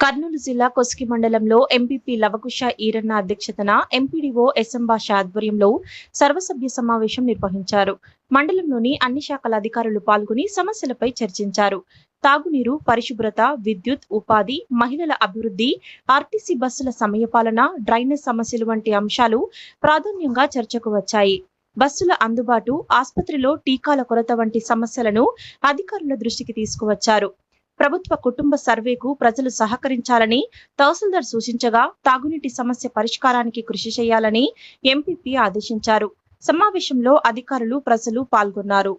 కర్నూలు జిల్లా కొస్గి మండలంలో ఎంపీపీ లవకుశ ఈరన్న అధ్యక్షతన ఎంపీడీఓ ఎస్ఎం భాష ఆధ్వర్యంలో సర్వసభ్య సమావేశం నిర్వహించారు. మండలంలోని అన్ని శాఖల అధికారులు పాల్గొని సమస్యలపై చర్చించారు. తాగునీరు, పరిశుభ్రత, విద్యుత్, ఉపాధి, మహిళల అభివృద్ధి, ఆర్టీసీ బస్సుల సమయపాలన, డ్రైనేజ్ సమస్యలు వంటి అంశాలు ప్రాధాన్యంగా చర్చకు వచ్చాయి. బస్సుల అందుబాటు, ఆసుపత్రిలో టీకాల కొరత వంటి సమస్యలను అధికారుల దృష్టికి తీసుకువచ్చారు. ప్రభుత్వ కుటుంబ సర్వేకు ప్రజలు సహకరించాలని తహసీల్దార్ సూచించగా తాగునీటి సమస్య పరిష్కారానికి కృషి చేయాలని ఎంపీపీ ఆదేశించారు. సమావేశంలో అధికారులు, ప్రజలు పాల్గొన్నారు.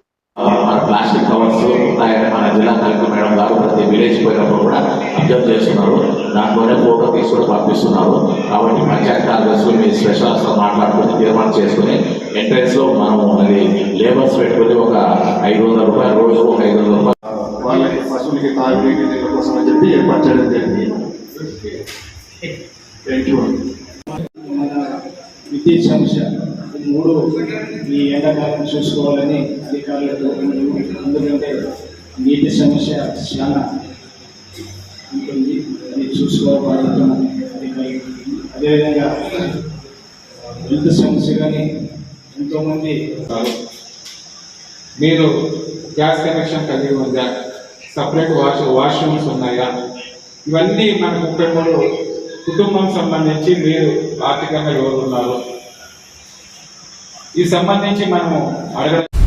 ప్లాస్టిక్ కవర్స్ మన జిల్లా కలెక్టర్ మేడం గారు ప్రతి విలేజ్ పోయినప్పుడు కూడా అబ్జర్వ్ చేస్తున్నారు. దాంట్లోనే ఫోటో తీసుకొని పంపిస్తున్నారు. కాబట్టి పంచాయతీ ఆఫీసులు మీ స్పెషలిస్ట్తో మాట్లాడుకుని తీర్మానం చేసుకుని ఎంట్రెన్స్ లో మనం అది లేబర్స్ పెట్టుకుని ఒక 500 రూపాయలు రోజు, ఒక 500 రూపాయలు వాళ్ళకి పశువులకి తాగునీటి నీళ్ళ కోసం అని చెప్పి ఏర్పాటు చేయడం జరిగింది. విద్యుత్ సమస్య 3 ఈ ఎండాకాలం చూసుకోవాలని అధికారులకు, ఎందుకంటే నీటి సమస్య చాలా ఉంటుంది, అది చూసుకోవాలని అధికారులు. అదేవిధంగా హెల్త్ సమస్య కానీ ఎంతోమంది మీరు గ్యాస్ కనెక్షన్ కలిగి ఉందా, సపరేట్ వాష్రూమ్స్ ఉన్నాయా, ఇవన్నీ మనకు 33 కుటుంబం సంబంధించి మీరు ఆర్థికంగా ఎవరు ఉన్నారు ఈ సంబంధించి మనము అడగడం